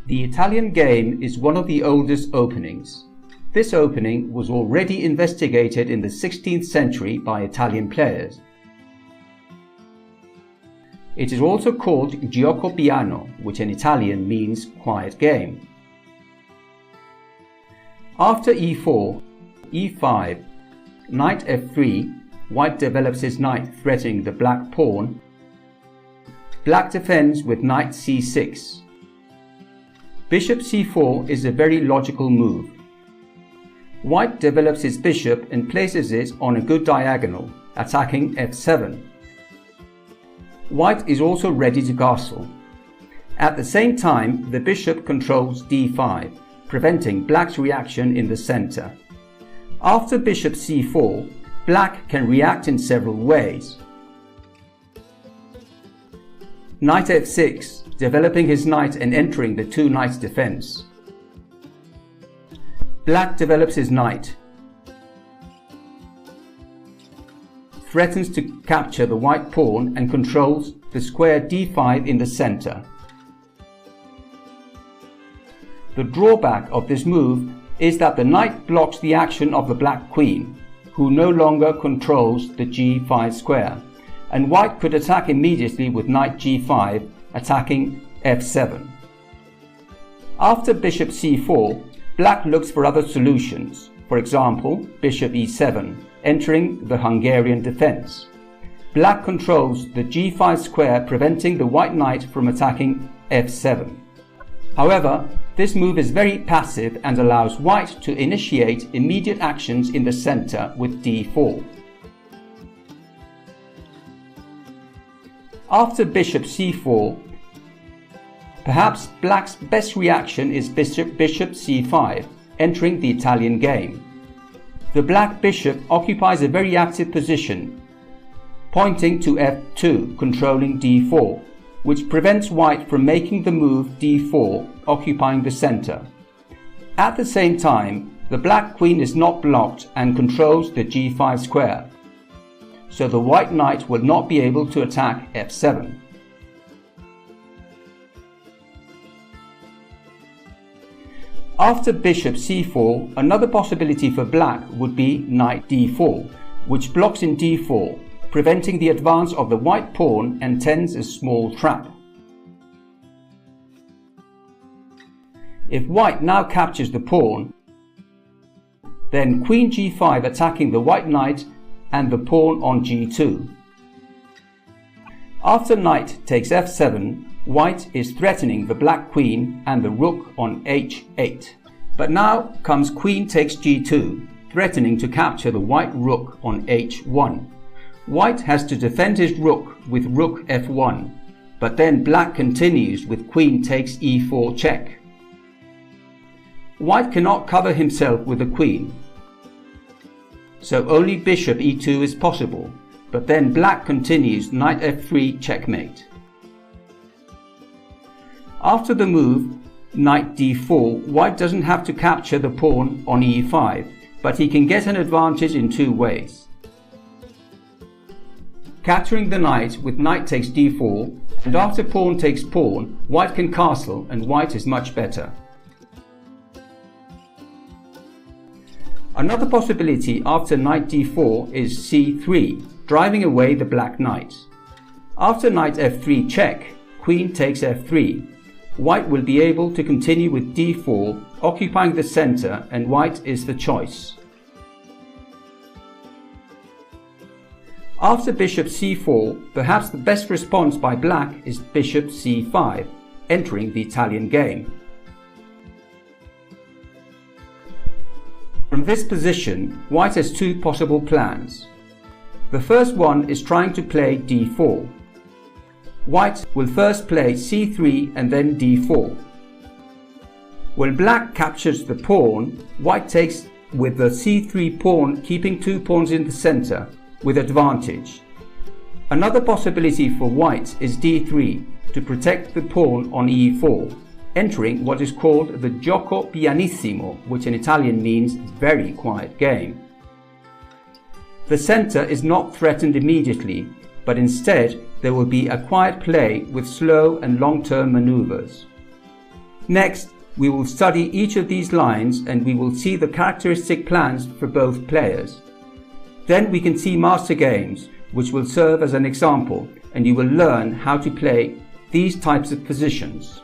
The Italian game is one of the oldest openings. This opening was already investigated in the 16th century by Italian players. It is also called gioco piano, which in Italian means quiet game. After e4, e5, knight f3, white develops his knight threatening the black pawn. Black defends with knight c6. Bishop c4 is a very logical move. White develops his bishop and places it on a good diagonal, attacking f7. White is also ready to castle. At the same time, the bishop controls d5, preventing black's reaction in the center. After bishop c4, black can react in several ways. Knight f6, developing his knight and entering the two knights defense. Black develops his knight, threatens to capture the white pawn and controls the square d5 in the center. The drawback of this move is that the knight blocks the action of the black queen, who no longer controls the g5 square, and white could attack immediately with knight g5, attacking f7. After bishop c4, black looks for other solutions, for example, bishop e7, entering the Hungarian defense. Black controls the g5 square, preventing the white knight from attacking f7. However, this move is very passive and allows white to initiate immediate actions in the center with d4. After bishop c4, perhaps black's best reaction is bishop c5, entering the Italian game. The black bishop occupies a very active position, pointing to f2, controlling d4, which prevents white from making the move d4, occupying the center. At the same time, the black queen is not blocked and controls the g5 square, so the white knight will not be able to attack f7. After bishop c4, another possibility for black would be knight d4, which blocks in d4, preventing the advance of the white pawn and tends a small trap. If white now captures the pawn, then queen g5 attacking the white knight and the pawn on g2. After knight takes f7, white is threatening the black queen and the rook on h8. But now comes queen takes g2, threatening to capture the white rook on h1. White has to defend his rook with rook f1, but then black continues with queen takes e4 check. White cannot cover himself with the queen, so only bishop e2 is possible, but then black continues knight f3 checkmate. After the move knight d4, white doesn't have to capture the pawn on e5, but he can get an advantage in two ways. Capturing the knight with knight takes d4, and after pawn takes pawn, white can castle and white is much better. Another possibility after knight d4 is c3, driving away the black knight. After knight f3 check, queen takes f3. White will be able to continue with d4, occupying the center, and white is the choice. After bishop c4, perhaps the best response by black is bishop c5, entering the Italian game. From this position, white has two possible plans. The first one is trying to play d4. White will first play c3 and then d4. When black captures the pawn, white takes with the c3 pawn, keeping two pawns in the center with advantage. Another possibility for white is d3 to protect the pawn on e4, entering what is called the gioco pianissimo, which in Italian means very quiet game. The center is not threatened immediately, but instead there will be a quiet play with slow and long-term maneuvers. Next, we will study each of these lines and we will see the characteristic plans for both players. Then we can see master games, which will serve as an example, and you will learn how to play these types of positions.